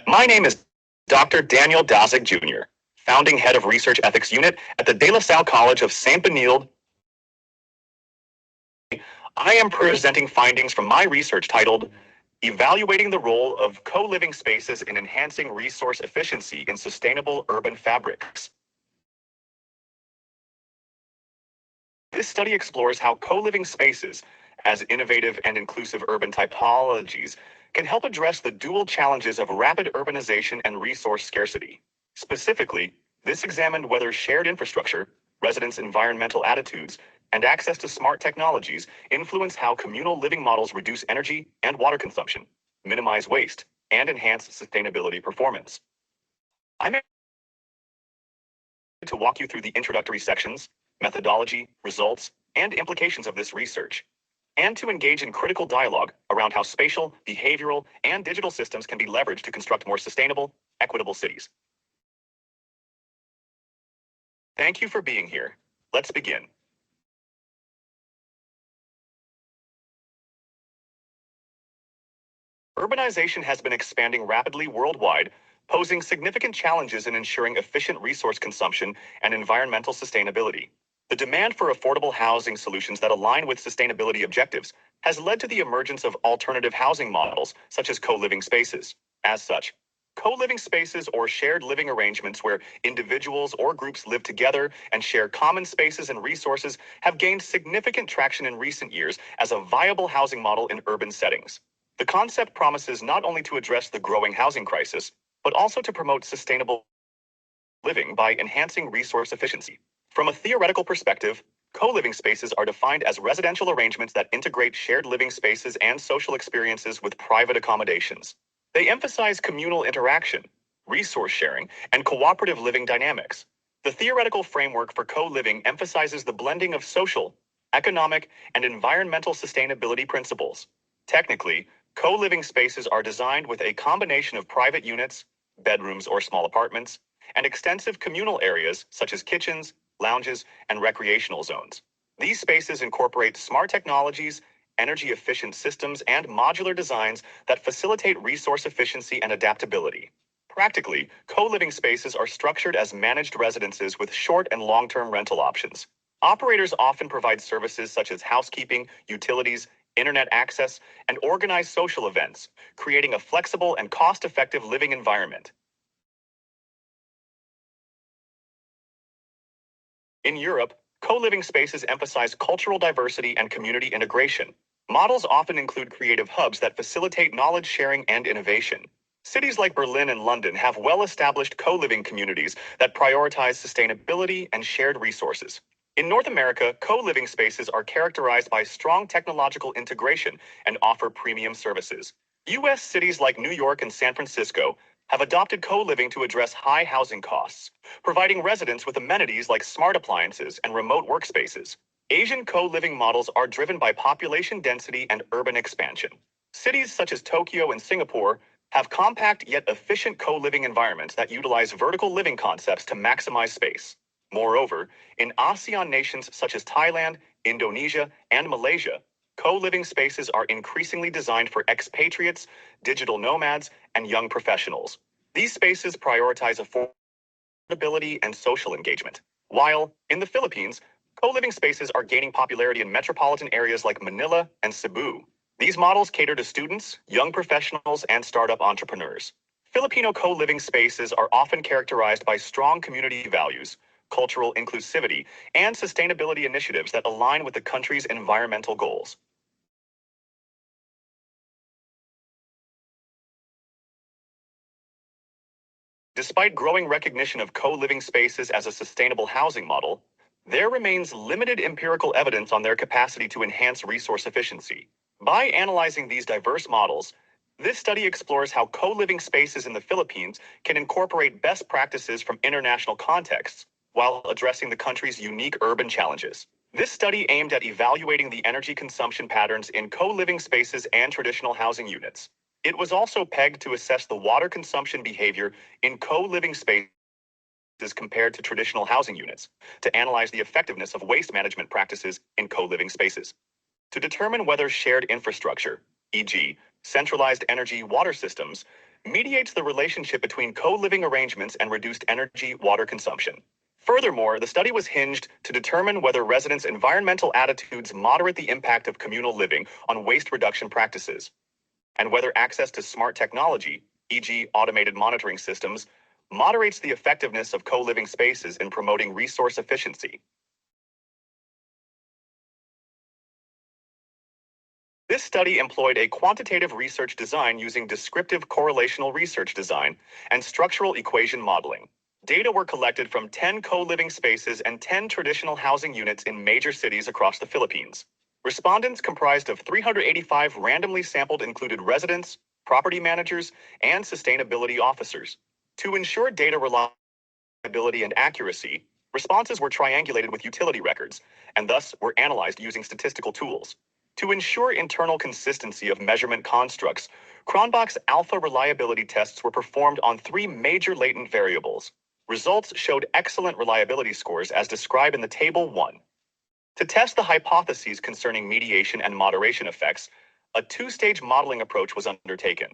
My name is Dr. Daniel Daszig Jr., founding head of Research Ethics Unit at the De La Salle College of Saint Benilde. I am presenting findings from my research titled Evaluating the Role of Co-Living Spaces in Enhancing Resource Efficiency in Sustainable Urban Fabrics. This study explores how co-living spaces, as innovative and inclusive urban typologies, can help address the dual challenges of rapid urbanization and resource scarcity. Specifically, this examined whether shared infrastructure, residents' environmental attitudes, and access to smart technologies influence how communal living models reduce energy and water consumption, minimize waste, and enhance sustainability performance. I'm to walk you through the introductory sections, methodology, results, and implications of this research, and to engage in critical dialogue around how spatial, behavioral, and digital systems can be leveraged to construct more sustainable, equitable cities. Thank you for being here. Let's begin. Urbanization has been expanding rapidly worldwide, posing significant challenges in ensuring efficient resource consumption and environmental sustainability. The demand for affordable housing solutions that align with sustainability objectives has led to the emergence of alternative housing models, such as co-living spaces. As such, co-living spaces or shared living arrangements where individuals or groups live together and share common spaces and resources have gained significant traction in recent years as a viable housing model in urban settings. The concept promises not only to address the growing housing crisis, but also to promote sustainable living by enhancing resource efficiency. From a theoretical perspective, co-living spaces are defined as residential arrangements that integrate shared living spaces and social experiences with private accommodations. They emphasize communal interaction, resource sharing, and cooperative living dynamics. The theoretical framework for co-living emphasizes the blending of social, economic, and environmental sustainability principles. Technically, co-living spaces are designed with a combination of private units, bedrooms or small apartments, and extensive communal areas such as kitchens, lounges, and recreational zones. These spaces incorporate smart technologies, energy-efficient systems, and modular designs that facilitate resource efficiency and adaptability. Practically, co-living spaces are structured as managed residences with short and long-term rental options. Operators often provide services such as housekeeping, utilities, internet access, and organized social events, creating a flexible and cost-effective living environment. In Europe, co-living spaces emphasize cultural diversity and community integration. Models often include creative hubs that facilitate knowledge sharing and innovation. Cities like Berlin and London have well-established co-living communities that prioritize sustainability and shared resources. In North America, co-living spaces are characterized by strong technological integration and offer premium services. U.S. cities like New York and San Francisco have adopted co-living to address high housing costs, providing residents with amenities like smart appliances and remote workspaces. Asian co-living models are driven by population density and urban expansion. Cities such as Tokyo and Singapore have compact yet efficient co-living environments that utilize vertical living concepts to maximize space. Moreover, in ASEAN nations such as Thailand, Indonesia, and Malaysia, co-living spaces are increasingly designed for expatriates, digital nomads, and young professionals. These spaces prioritize affordability and social engagement. While, in the Philippines, co-living spaces are gaining popularity in metropolitan areas like Manila and Cebu. These models cater to students, young professionals, and startup entrepreneurs. Filipino co-living spaces are often characterized by strong community values, cultural inclusivity, and sustainability initiatives that align with the country's environmental goals. Despite growing recognition of co-living spaces as a sustainable housing model, there remains limited empirical evidence on their capacity to enhance resource efficiency. By analyzing these diverse models, this study explores how co-living spaces in the Philippines can incorporate best practices from international contexts while addressing the country's unique urban challenges. This study aimed at evaluating the energy consumption patterns in co-living spaces and traditional housing units. It was also pegged to assess the water consumption behavior in co-living spaces compared to traditional housing units, to analyze the effectiveness of waste management practices in co-living spaces. To determine whether shared infrastructure, e.g., centralized energy water systems, mediates the relationship between co-living arrangements and reduced energy water consumption. Furthermore, the study was hinged to determine whether residents' environmental attitudes moderate the impact of communal living on waste reduction practices, and whether access to smart technology, e.g., automated monitoring systems, moderates the effectiveness of co-living spaces in promoting resource efficiency. This study employed a quantitative research design using descriptive correlational research design and structural equation modeling. Data were collected from 10 co-living spaces and 10 traditional housing units in major cities across the Philippines. Respondents comprised of 385 randomly sampled included residents, property managers, and sustainability officers. To ensure data reliability and accuracy, responses were triangulated with utility records, and thus were analyzed using statistical tools. To ensure internal consistency of measurement constructs, Cronbach's alpha reliability tests were performed on 3 major latent variables. Results showed excellent reliability scores as described in the Table 1. To test the hypotheses concerning mediation and moderation effects, a 2-stage modeling approach was undertaken.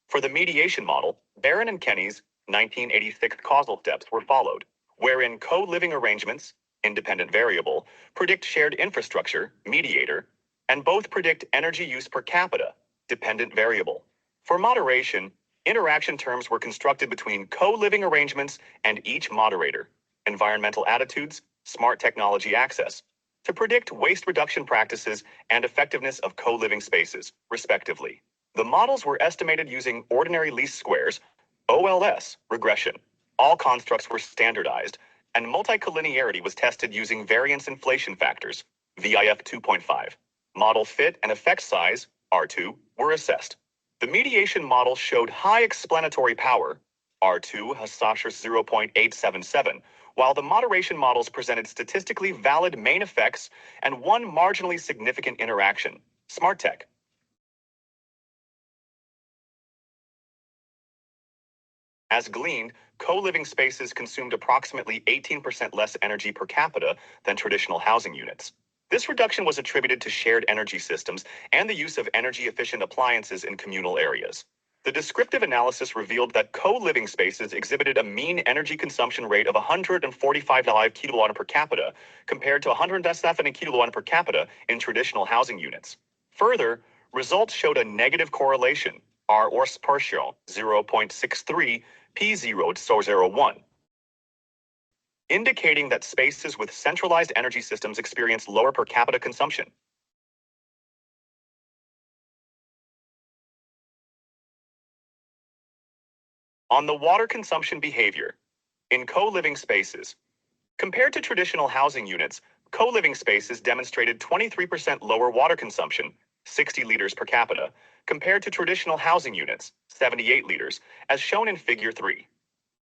For the mediation model, Barron and Kenny's 1986 causal steps were followed, wherein co-living arrangements, independent variable, predict shared infrastructure, mediator, and both predict energy use per capita, dependent variable. For moderation, interaction terms were constructed between co-living arrangements and each moderator, environmental attitudes, smart technology access, to predict waste reduction practices and effectiveness of co-living spaces, respectively. The models were estimated using ordinary least squares, OLS, regression. All constructs were standardized, and multicollinearity was tested using variance inflation factors, VIF 2.5. Model fit and effect size, R2, were assessed. The mediation model showed high explanatory power, R2 has 0.877, while the moderation models presented statistically valid main effects and one marginally significant interaction, smart tech. As gleaned, co-living spaces consumed approximately 18% less energy per capita than traditional housing units. This reduction was attributed to shared energy systems and the use of energy-efficient appliances in communal areas. The descriptive analysis revealed that co-living spaces exhibited a mean energy consumption rate of 145 kWh per capita compared to 107 kWh per capita in traditional housing units. Further, results showed a negative correlation, R or partial 0.63 P0.01, indicating that spaces with centralized energy systems experience lower per capita consumption. On the water consumption behavior, in co-living spaces, compared to traditional housing units, co-living spaces demonstrated 23% lower water consumption, 60 liters per capita, compared to traditional housing units, 78 liters, as shown in Figure 3.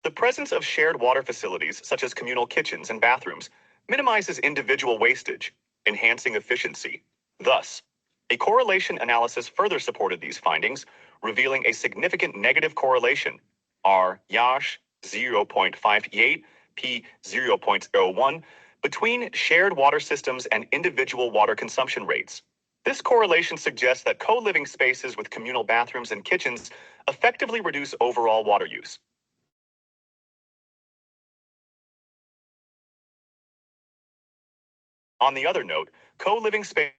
The presence of shared water facilities, such as communal kitchens and bathrooms, minimizes individual wastage, enhancing efficiency. Thus, a correlation analysis further supported these findings, revealing a significant negative correlation, R Yash 0.58 P 0.01, between shared water systems and individual water consumption rates. This correlation suggests that co-living spaces with communal bathrooms and kitchens effectively reduce overall water use. On the other note, co-living spaces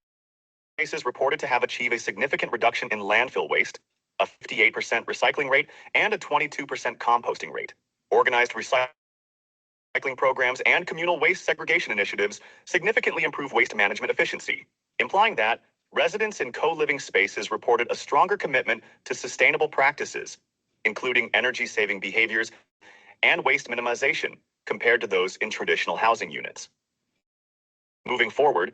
reported to have achieved a significant reduction in landfill waste, a 58% recycling rate, and a 22% composting rate. Organized recycling programs and communal waste segregation initiatives significantly improve waste management efficiency, implying that residents in co-living spaces reported a stronger commitment to sustainable practices, including energy-saving behaviors and waste minimization, compared to those in traditional housing units. Moving forward,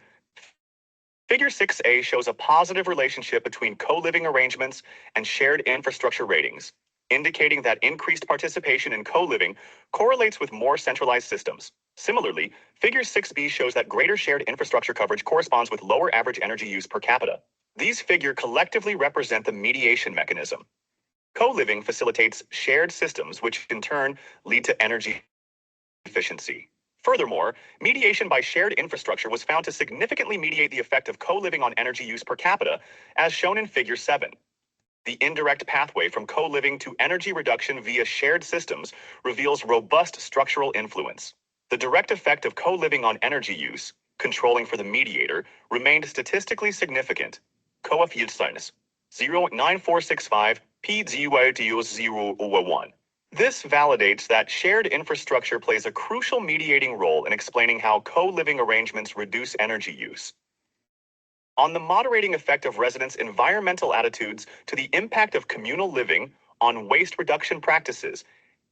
Figure 6a shows a positive relationship between co-living arrangements and shared infrastructure ratings, indicating that increased participation in co-living correlates with more centralized systems. Similarly, Figure 6b shows that greater shared infrastructure coverage corresponds with lower average energy use per capita. These figures collectively represent the mediation mechanism. Co-living facilitates shared systems, which in turn lead to energy efficiency. Furthermore, mediation by shared infrastructure was found to significantly mediate the effect of co-living on energy use per capita, as shown in Figure 7. The indirect pathway from co-living to energy reduction via shared systems reveals robust structural influence. The direct effect of co-living on energy use, controlling for the mediator, remained statistically significant. Coefficients 0.9465 p0.01. This validates that shared infrastructure plays a crucial mediating role in explaining how co-living arrangements reduce energy use. On the moderating effect of residents' environmental attitudes to the impact of communal living on waste reduction practices,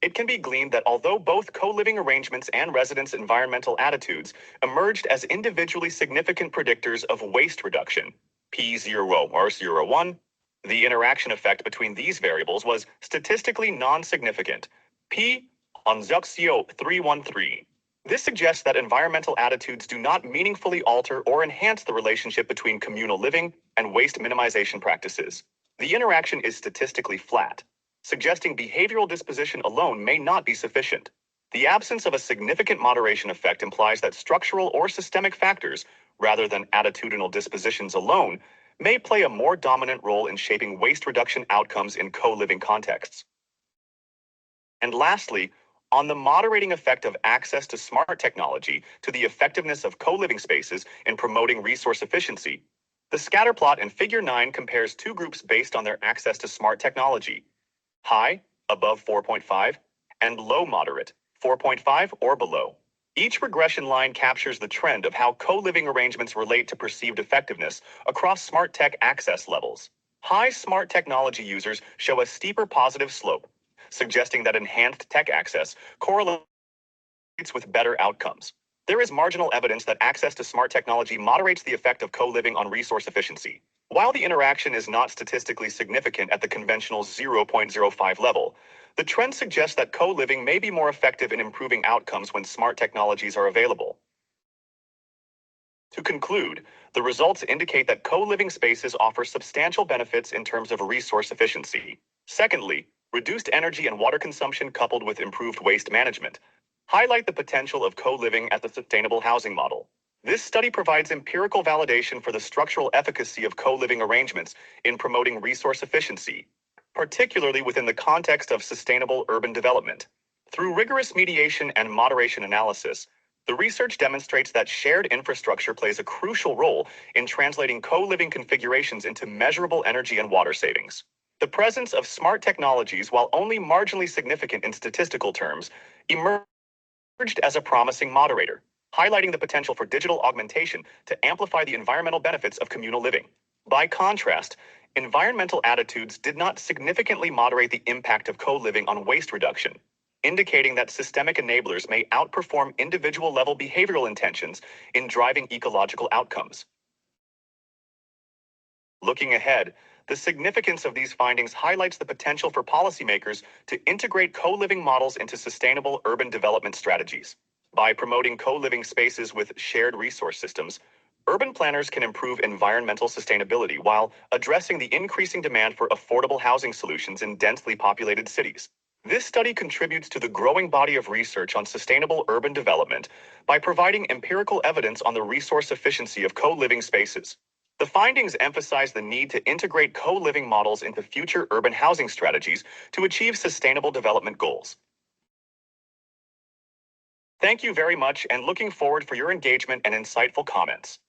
it can be gleaned that although both co-living arrangements and residents' environmental attitudes emerged as individually significant predictors of waste reduction, P0 or 01, the interaction effect between these variables was statistically non-significant, P on Zuxio 313. This suggests that environmental attitudes do not meaningfully alter or enhance the relationship between communal living and waste minimization practices. The interaction is statistically flat, suggesting behavioral disposition alone may not be sufficient. The absence of a significant moderation effect implies that structural or systemic factors, rather than attitudinal dispositions alone, may play a more dominant role in shaping waste reduction outcomes in co-living contexts. And lastly, on the moderating effect of access to smart technology to the effectiveness of co-living spaces in promoting resource efficiency, the scatter plot in Figure 9 compares two groups based on their access to smart technology: high, above 4.5, and low moderate, 4.5 or below. Each regression line captures the trend of how co-living arrangements relate to perceived effectiveness across smart tech access levels. High smart technology users show a steeper positive slope, suggesting that enhanced tech access correlates with better outcomes. There is marginal evidence that access to smart technology moderates the effect of co-living on resource efficiency. While the interaction is not statistically significant at the conventional 0.05 level, the trend suggests that co-living may be more effective in improving outcomes when smart technologies are available. To conclude, the results indicate that co-living spaces offer substantial benefits in terms of resource efficiency. Secondly, reduced energy and water consumption coupled with improved waste management highlight the potential of co-living as a sustainable housing model. This study provides empirical validation for the structural efficacy of co-living arrangements in promoting resource efficiency, particularly within the context of sustainable urban development. Through rigorous mediation and moderation analysis, the research demonstrates that shared infrastructure plays a crucial role in translating co-living configurations into measurable energy and water savings. The presence of smart technologies, while only marginally significant in statistical terms, emerged as a promising moderator, highlighting the potential for digital augmentation to amplify the environmental benefits of communal living. By contrast, environmental attitudes did not significantly moderate the impact of co-living on waste reduction, indicating that systemic enablers may outperform individual-level behavioral intentions in driving ecological outcomes. Looking ahead, the significance of these findings highlights the potential for policymakers to integrate co-living models into sustainable urban development strategies. By promoting co-living spaces with shared resource systems, urban planners can improve environmental sustainability while addressing the increasing demand for affordable housing solutions in densely populated cities. This study contributes to the growing body of research on sustainable urban development by providing empirical evidence on the resource efficiency of co-living spaces. The findings emphasize the need to integrate co-living models into future urban housing strategies to achieve sustainable development goals. Thank you very much, and looking forward for your engagement and insightful comments.